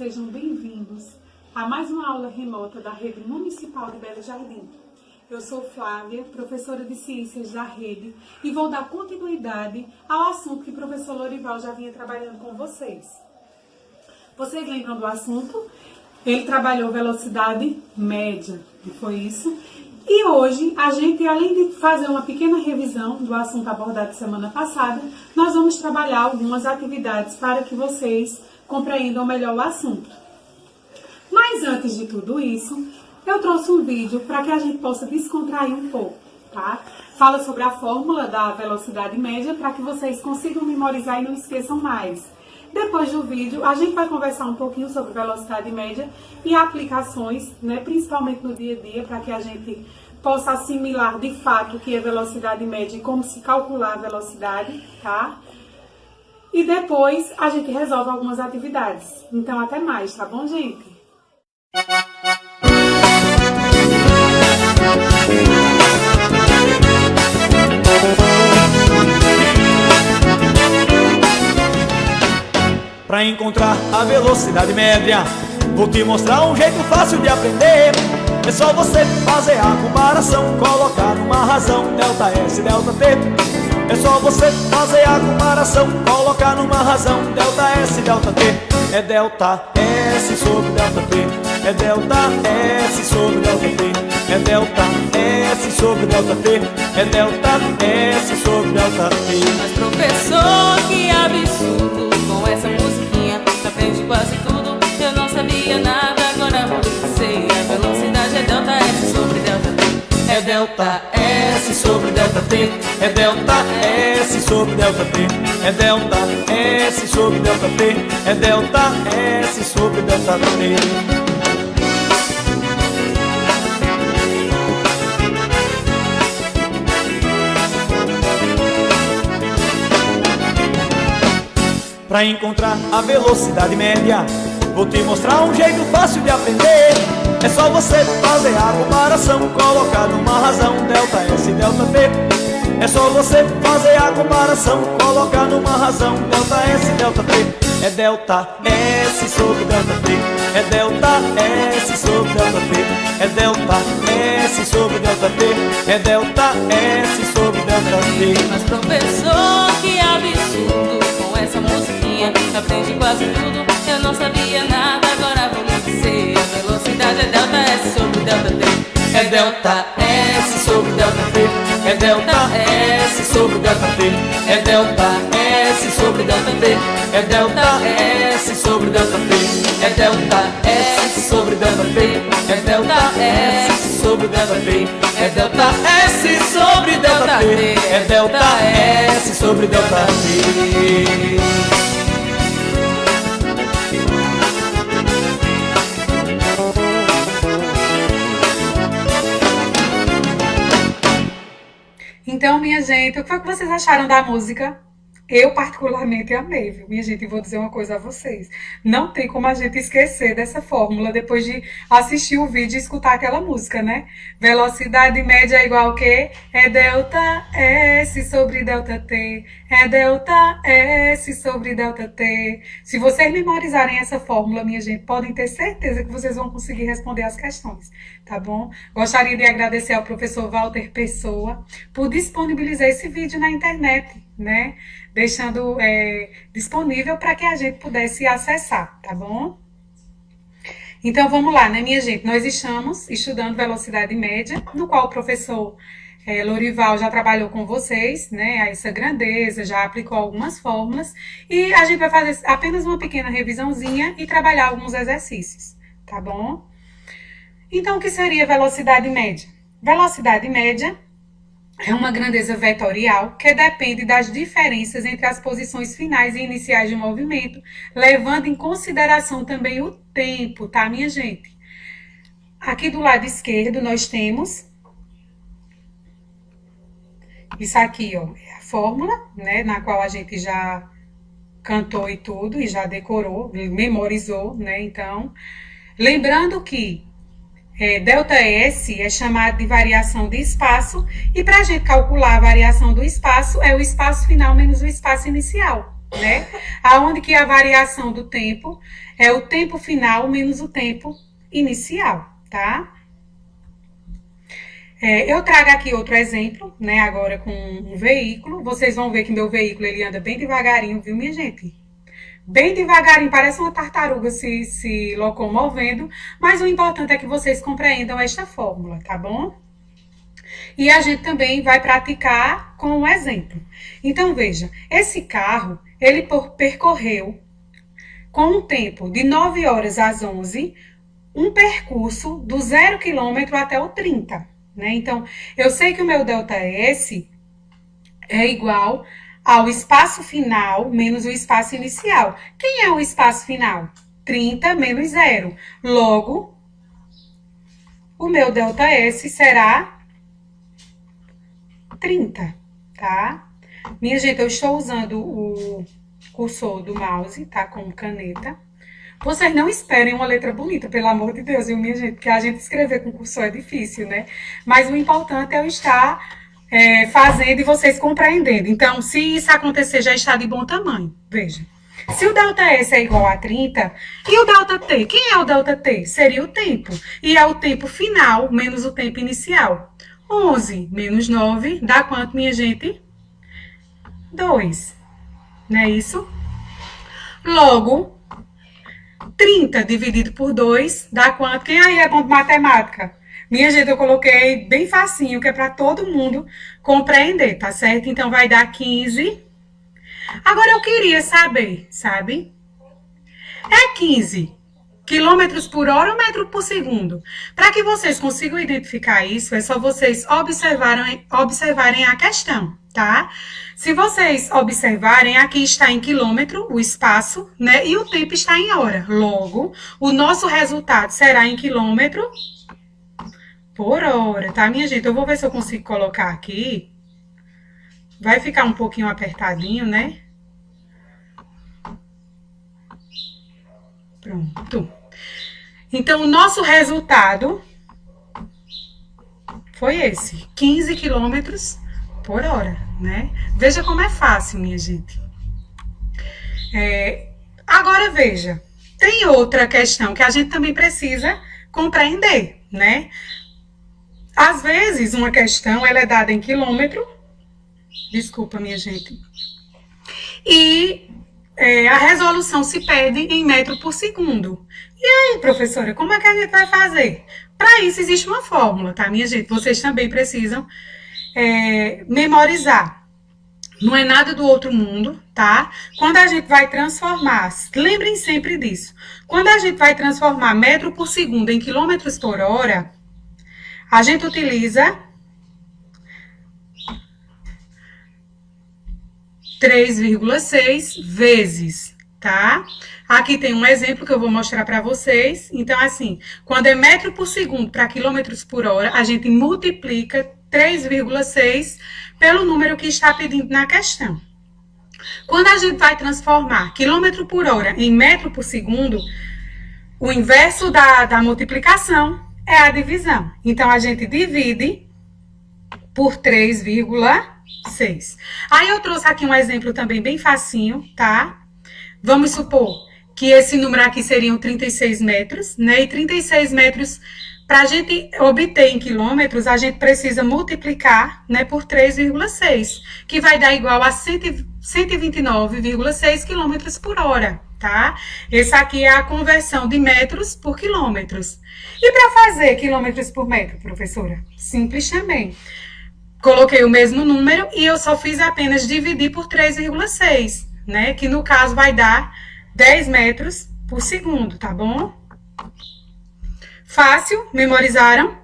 sejam bem-vindos a mais uma aula remota da Rede Municipal de Belo Jardim. Eu sou Flávia, professora de Ciências da Rede, e vou dar continuidade ao assunto que o professor Lorival já vinha trabalhando com vocês. Vocês lembram do assunto? Ele trabalhou velocidade média, não foi isso? E hoje, a gente, além de fazer uma pequena revisão do assunto abordado semana passada, nós vamos trabalhar algumas atividades para que vocês compreendam melhor o assunto. Mas antes de tudo isso, eu trouxe um vídeo para que a gente possa descontrair um pouco, tá? Fala sobre a fórmula da velocidade média para que vocês consigam memorizar e não esqueçam mais. Depois do vídeo, a gente vai conversar um pouquinho sobre velocidade média e aplicações, né, principalmente no dia a dia, para que a gente possa assimilar de fato o que é velocidade média e como se calcular a velocidade, tá? E depois a gente resolve algumas atividades. Então, até mais, tá bom, gente? Para encontrar a velocidade média, vou te mostrar um jeito fácil de aprender. É só você fazer a comparação, colocar numa razão delta S, delta T. É só você fazer a comparação, colocar numa razão delta S, delta T. É delta S sobre delta T. É delta S sobre delta T. É delta S sobre delta T. É delta S sobre delta T. Mas professor, que absurdo, com essa musiquinha aprende quase tudo. Eu não sabia nada, agora eu sei. A velocidade é delta S sobre delta T. É delta S sobre delta T. É delta S sobre delta T. É delta S sobre delta T. É delta S sobre delta T. Para encontrar a velocidade média, vou te mostrar um jeito fácil de aprender. É só você fazer a comparação, colocar numa razão delta S, delta T. É só você fazer a comparação, colocar numa razão delta S, delta T. É delta S sobre delta T. É delta S sobre delta T. É delta S sobre delta T. É delta S sobre delta T. Mas professor, que absurdo, com essa musiquinha aprende quase tudo. Eu não sabia nada, agora vou me dizer. A velocidade é delta S sobre delta T. É delta S sobre delta T. É delta S sobre delta T. É delta S sobre delta T. É delta S sobre delta T. É delta S sobre delta T. É delta S sobre delta T. É delta S sobre delta T. É delta S sobre delta T. Então, minha gente, o que foi que vocês acharam da música? Eu particularmente amei, viu? Minha gente, vou dizer uma coisa a vocês. Não tem como a gente esquecer dessa fórmula depois de assistir o vídeo e escutar aquela música, né? Velocidade média é igual ao quê? É delta S sobre delta T. É delta S sobre delta T. Se vocês memorizarem essa fórmula, minha gente, podem ter certeza que vocês vão conseguir responder as questões, tá bom? Gostaria de agradecer ao professor Walter Pessoa por disponibilizar esse vídeo na internet, né? Deixando disponível para que a gente pudesse acessar, tá bom? Então, vamos lá, né, minha gente? Nós estamos estudando velocidade média, no qual o professor Lorival já trabalhou com vocês, né, essa grandeza, já aplicou algumas fórmulas, e a gente vai fazer apenas uma pequena revisãozinha e trabalhar alguns exercícios, tá bom? Então, o que seria velocidade média? Velocidade média é uma grandeza vetorial que depende das diferenças entre as posições finais e iniciais de movimento, levando em consideração também o tempo, tá, minha gente? Aqui do lado esquerdo nós temos isso aqui, ó, é a fórmula, né, na qual a gente já cantou e tudo, e já decorou, memorizou, né, então, lembrando que delta S é chamado de variação de espaço, e para a gente calcular a variação do espaço, é o espaço final menos o espaço inicial, né? Aonde que a variação do tempo é o tempo final menos o tempo inicial, tá? Eu trago aqui outro exemplo, né? Agora com um veículo. Vocês vão ver que meu veículo ele anda bem devagarinho, viu, minha gente? Bem devagarinho, parece uma tartaruga se locomovendo, mas o importante é que vocês compreendam esta fórmula, tá bom? E a gente também vai praticar com um exemplo. Então, veja, esse carro, ele percorreu com um tempo de 9 horas às 11, um percurso do 0 km até o 30, né? Então, eu sei que o meu ΔS é igual ao espaço final menos o espaço inicial. Quem é o espaço final? 30 menos 0. Logo, o meu ΔS será 30, tá? Minha gente, eu estou usando o cursor do mouse, tá? Com caneta. Vocês não esperem uma letra bonita, pelo amor de Deus, viu, minha gente? Porque a gente escrever com cursor é difícil, né? Mas o importante é eu estar fazendo e vocês compreendendo. Então, se isso acontecer, já está de bom tamanho. Veja. Se o ΔS é igual a 30, e o ΔT? Quem é o ΔT? Seria o tempo. E é o tempo final menos o tempo inicial. 11 menos 9 dá quanto, minha gente? 2. Não é isso? Logo, 30 dividido por 2 dá quanto? Quem aí é bom de matemática? Minha gente, eu coloquei bem facinho, que é para todo mundo compreender, tá certo? Então, vai dar 15. Agora, eu queria saber, sabe? É 15 quilômetros por hora ou metro por segundo? Para que vocês consigam identificar isso, é só vocês observarem a questão, tá? Se vocês observarem, aqui está em quilômetro o espaço, né? E o tempo está em hora. Logo, o nosso resultado será em quilômetro por hora, tá, minha gente? Eu vou ver se eu consigo colocar aqui. Vai ficar um pouquinho apertadinho, né? Pronto. Então, o nosso resultado foi esse, 15 quilômetros por hora, né? Veja como é fácil, minha gente. Agora, veja, tem outra questão que a gente também precisa compreender, né? Às vezes, uma questão, ela é dada em quilômetro, desculpa, minha gente, e a resolução se pede em metro por segundo. E aí, professora, como é que a gente vai fazer? Para isso, existe uma fórmula, tá, minha gente? Vocês também precisam memorizar. Não é nada do outro mundo, tá? Quando a gente vai transformar, lembrem sempre disso, quando a gente vai transformar metro por segundo em quilômetros por hora, a gente utiliza 3,6 vezes, tá? Aqui tem um exemplo que eu vou mostrar para vocês. Então, assim, quando é metro por segundo para quilômetros por hora, a gente multiplica 3,6 pelo número que está pedindo na questão. Quando a gente vai transformar quilômetro por hora em metro por segundo, o inverso da multiplicação é a divisão. Então, a gente divide por 3,6. Aí, eu trouxe aqui um exemplo também bem facinho, tá? Vamos supor que esse número aqui seriam 36 metros, né? E 36 metros, para a gente obter em quilômetros, a gente precisa multiplicar, né, por 3,6, que vai dar igual a 129,6 quilômetros por hora, tá? Essa aqui é a conversão de metros por quilômetros. E para fazer quilômetros por metro, professora? Simples também. Coloquei o mesmo número e eu só fiz apenas dividir por 3,6, né? Que no caso vai dar 10 metros por segundo, tá bom? Fácil? Memorizaram?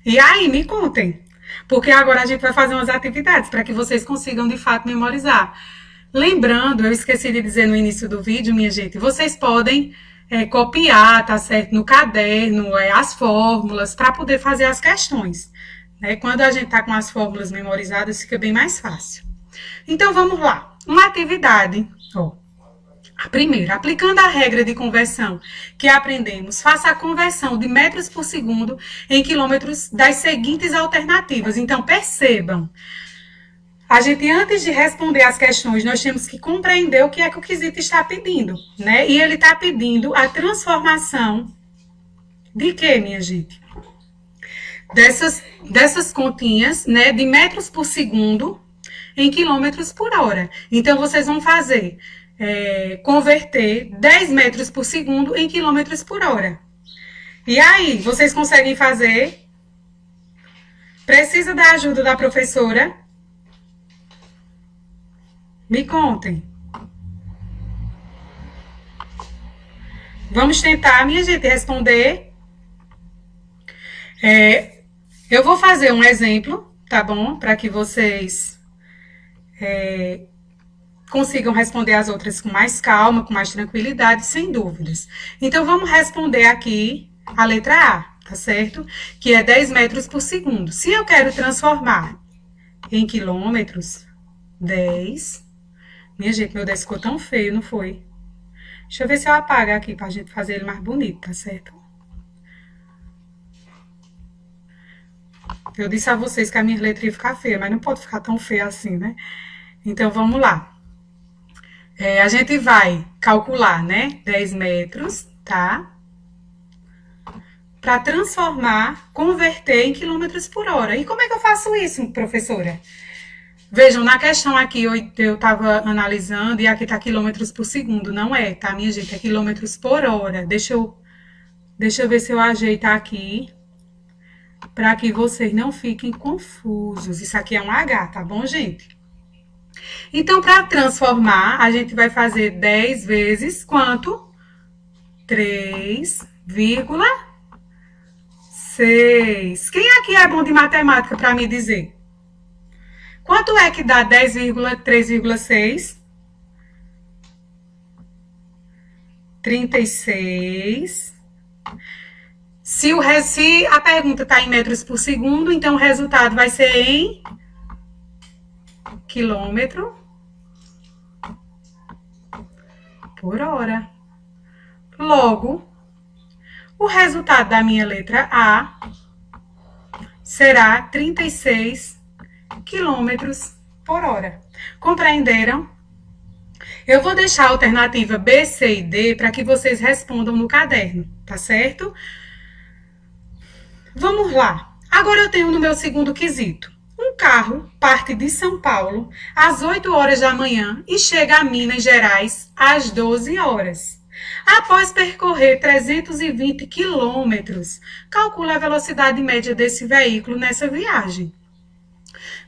E aí, me contem. Porque agora a gente vai fazer umas atividades para que vocês consigam, de fato, memorizar. Lembrando, eu esqueci de dizer no início do vídeo, minha gente, vocês podem copiar, tá certo? No caderno, as fórmulas, para poder fazer as questões. Quando a gente tá com as fórmulas memorizadas, fica bem mais fácil. Então, vamos lá. Uma atividade, ó. A primeira, aplicando a regra de conversão que aprendemos, faça a conversão de metros por segundo em quilômetros das seguintes alternativas. Então, percebam. a gente, antes de responder as questões, nós temos que compreender o que é que o quesito está pedindo, né? E ele está pedindo a transformação de quê, minha gente? Dessas continhas, né, de metros por segundo em quilômetros por hora. Então, vocês vão fazer, converter 10 metros por segundo em quilômetros por hora. E aí, vocês conseguem fazer? Precisa da ajuda da professora? Me contem. Vamos tentar, minha gente, responder. Eu vou fazer um exemplo, tá bom? Para que vocês consigam responder as outras com mais calma, com mais tranquilidade, sem dúvidas. Então, vamos responder aqui a letra A, tá certo? Que é 10 metros por segundo. Se eu quero transformar em quilômetros, 10... Minha gente, meu 10 ficou tão feio, não foi? Deixa eu ver se eu apago aqui pra gente fazer ele mais bonito, tá certo? Eu disse a vocês que a minha letra ia ficar feia, mas não pode ficar tão feia assim, né? Então, vamos lá. A gente vai calcular, né? 10 metros, tá? Para transformar, converter em quilômetros por hora. E como é que eu faço isso, professora? Vejam, na questão aqui eu estava analisando e aqui tá quilômetros por segundo. Não é, tá, minha gente? É quilômetros por hora. Deixa eu ver se eu ajeitar aqui para que vocês não fiquem confusos. Isso aqui é um H, tá bom, gente? Então, para transformar, a gente vai fazer 10 vezes quanto? 3,6. Quem aqui é bom de matemática para me dizer? Quanto é que dá 10,3,6? 36. Se a pergunta está em metros por segundo, então o resultado vai ser em quilômetro por hora. Logo, o resultado da minha letra A será 36 quilômetros por hora. Compreenderam? Eu vou deixar a alternativa B, C e D para que vocês respondam no caderno, tá certo? Vamos lá. Agora eu tenho no meu segundo quesito. Um carro parte de São Paulo às 8 horas da manhã e chega a Minas Gerais às 12 horas. Após percorrer 320 quilômetros, calcula a velocidade média desse veículo nessa viagem.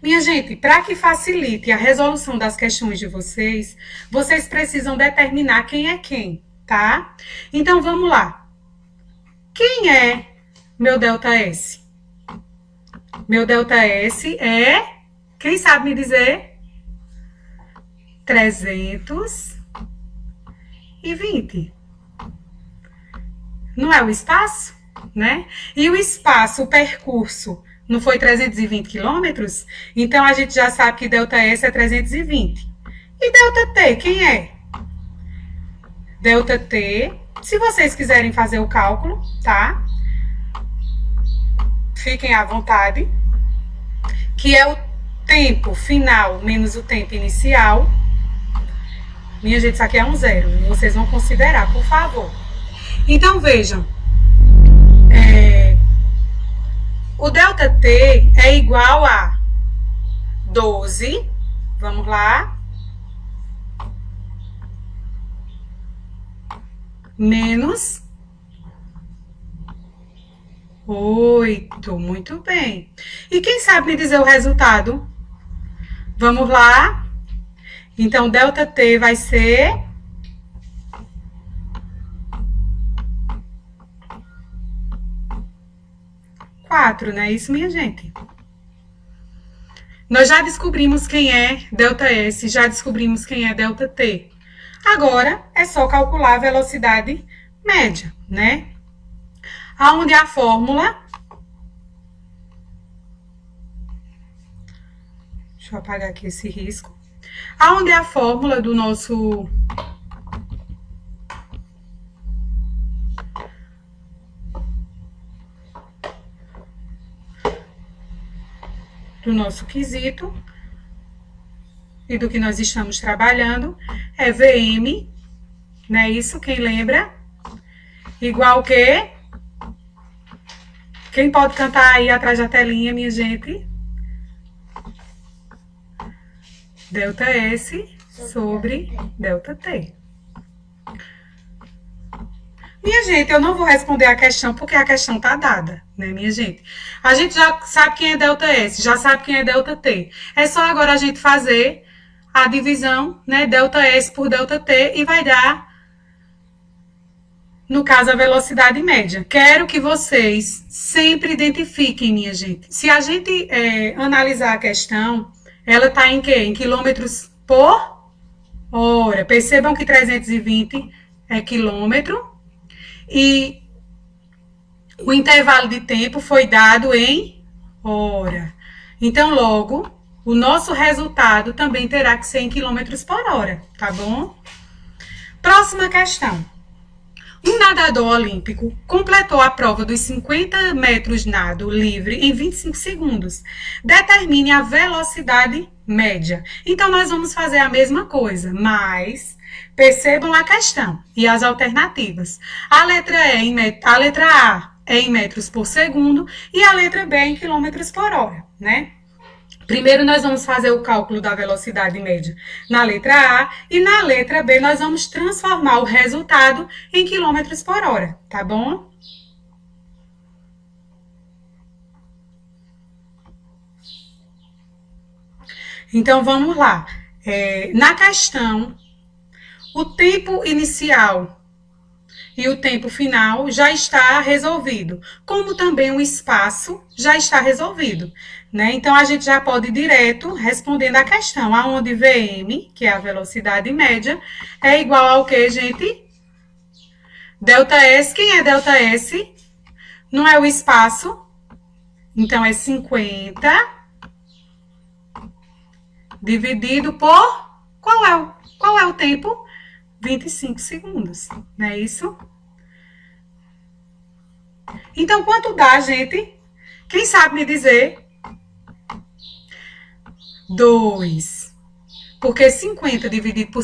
Minha gente, para que facilite a resolução das questões de vocês, vocês precisam determinar quem é quem, tá? Então, vamos lá. Quem é meu ΔS? Meu ΔS é, quem sabe me dizer? 320. Não é o espaço, né? E o espaço, o percurso, não foi 320 quilômetros? Então, a gente já sabe que ΔS é 320. E ΔT, quem é? ΔT, se vocês quiserem fazer o cálculo, tá? Fiquem à vontade. Que é o tempo final menos o tempo inicial. Minha gente, isso aqui é um zero. Vocês vão considerar, por favor. Então, vejam. O ΔT é igual a 12. Vamos lá. Menos 8. Muito bem. E quem sabe me dizer o resultado? Vamos lá. Então, ΔT vai ser 4, não é isso, minha gente? Nós já descobrimos quem é ΔS, já descobrimos quem é ΔT. Agora, é só calcular a velocidade média, né? Aonde a fórmula... Deixa eu apagar aqui esse risco. Aonde a fórmula do nosso... quesito e do que nós estamos trabalhando é VM, não é isso? Quem lembra? Igual que... Quem pode cantar aí atrás da telinha, minha gente? Delta S sobre delta T. Minha gente, eu não vou responder a questão porque a questão tá dada, né, minha gente? A gente já sabe quem é delta S, já sabe quem é delta T. É só agora a gente fazer a divisão, né, delta S por delta T e vai dar, no caso, a velocidade média. Quero que vocês sempre identifiquem, minha gente. Se a gente analisar a questão, ela tá em quê? Em quilômetros por hora. Percebam que 320 é quilômetro. E o intervalo de tempo foi dado em hora. Então, logo, o nosso resultado também terá que ser em quilômetros por hora, tá bom? Próxima questão. Um nadador olímpico completou a prova dos 50 metros nado livre em 25 segundos. Determine a velocidade média. Então, nós vamos fazer a mesma coisa, mas... Percebam a questão e as alternativas. A letra A é em metros por segundo e a letra B é em quilômetros por hora, né? Primeiro nós vamos fazer o cálculo da velocidade média na letra A e na letra B nós vamos transformar o resultado em quilômetros por hora, tá bom? Então vamos lá. Na questão, o tempo inicial e o tempo final já está resolvido, como também o espaço já está resolvido, né? Então, a gente já pode ir direto respondendo a questão, aonde VM, que é a velocidade média, é igual ao que, gente? Delta S. Quem é delta S? Não é o espaço, então é 50 dividido por... Qual é o tempo? 25 segundos, não é isso? Então, quanto dá, gente? Quem sabe me dizer? 2. Porque 50 dividido por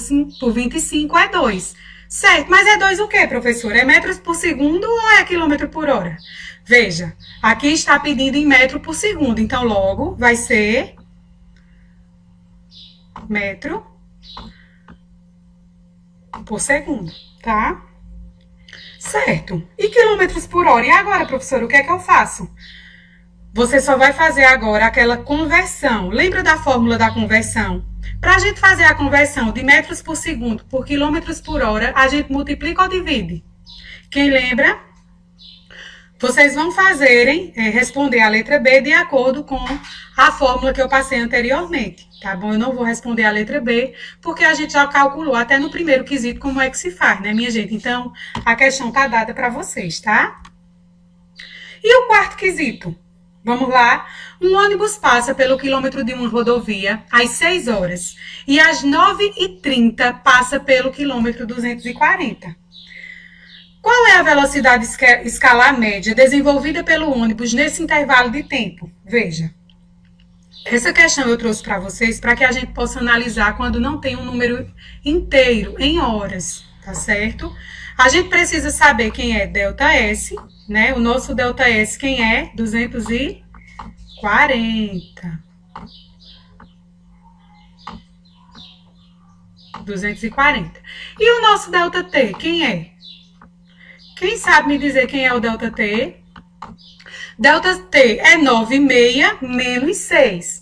25 é 2. Certo, mas é 2 o quê, professor? É metros por segundo ou é quilômetro por hora? Veja, aqui está pedindo em metro por segundo, então logo vai ser metro por segundo, tá? Certo. E quilômetros por hora? E agora, professor, o que é que eu faço? Você só vai fazer agora aquela conversão. Lembra da fórmula da conversão? Para a gente fazer a conversão de metros por segundo por quilômetros por hora, a gente multiplica ou divide? Quem lembra? Vocês vão responder a letra B de acordo com a fórmula que eu passei anteriormente, tá bom? Eu não vou responder a letra B, porque a gente já calculou até no primeiro quesito como é que se faz, né, minha gente? Então, a questão tá dada para vocês, tá? E o quarto quesito? Vamos lá. Um ônibus passa pelo quilômetro de uma rodovia às 6 horas e às 9h30 passa pelo quilômetro 240. Qual é a velocidade escalar média desenvolvida pelo ônibus nesse intervalo de tempo? Veja, essa questão eu trouxe para vocês para que a gente possa analisar quando não tem um número inteiro em horas, tá certo? A gente precisa saber quem é delta S, né? O nosso delta S, quem é? 240. 240. E o nosso delta T, quem é? Quem sabe me dizer quem é o delta T? Delta T é 9,6 menos 6.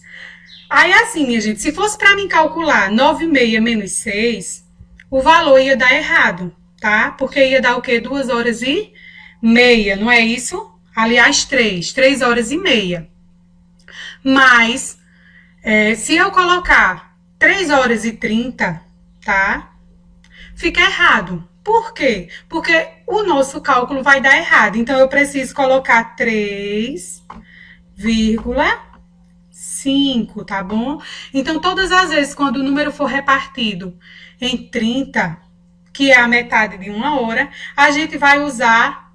Aí assim, minha gente, se fosse para mim calcular 9,6 menos 6, o valor ia dar errado, tá? Porque ia dar o quê? 2h30, não é isso? Aliás, 3 horas e meia. Mas, se eu colocar 3h30, tá? Fica errado. Por quê? Porque o nosso cálculo vai dar errado. Então, eu preciso colocar 3,5, tá bom? Então, todas as vezes, quando o número for repartido em 30, que é a metade de 1 hora, a gente vai usar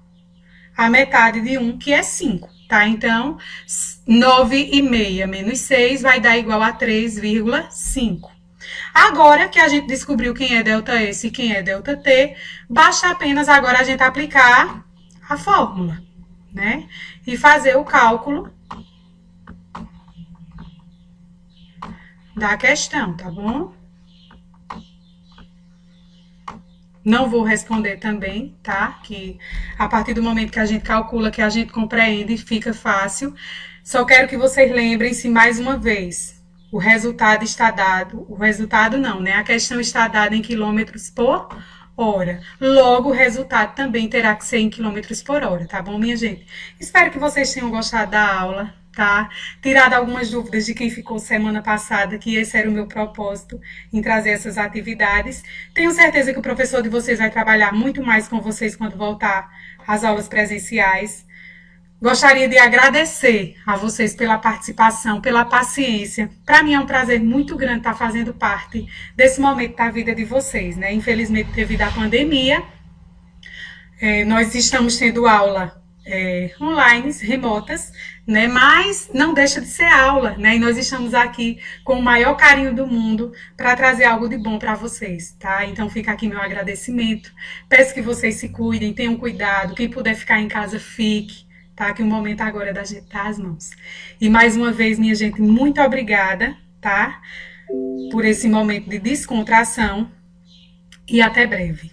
a metade de 1, que é 5, tá? Então, 9,6 menos 6 vai dar igual a 3,5. Agora que a gente descobriu quem é ΔS e quem é ΔT, basta apenas agora a gente aplicar a fórmula, né? E fazer o cálculo da questão, tá bom? Não vou responder também, tá? Que a partir do momento que a gente calcula, que a gente compreende, fica fácil. Só quero que vocês lembrem-se mais uma vez. O resultado está dado, o resultado não, né? A questão está dada em quilômetros por hora. Logo, o resultado também terá que ser em quilômetros por hora, tá bom, minha gente? Espero que vocês tenham gostado da aula, tá? Tirado algumas dúvidas de quem ficou semana passada, que esse era o meu propósito em trazer essas atividades. Tenho certeza que o professor de vocês vai trabalhar muito mais com vocês quando voltar às aulas presenciais. Gostaria de agradecer a vocês pela participação, pela paciência. Para mim é um prazer muito grande estar fazendo parte desse momento da vida de vocês, né? Infelizmente, devido à pandemia, nós estamos tendo aula online, remotas, né? Mas não deixa de ser aula, né? E nós estamos aqui com o maior carinho do mundo para trazer algo de bom para vocês, tá? Então fica aqui meu agradecimento. Peço que vocês se cuidem, tenham cuidado. Quem puder ficar em casa, fique. Tá? Que o momento agora é da gente dar as mãos. E mais uma vez, minha gente, muito obrigada, tá? Por esse momento de descontração e até breve.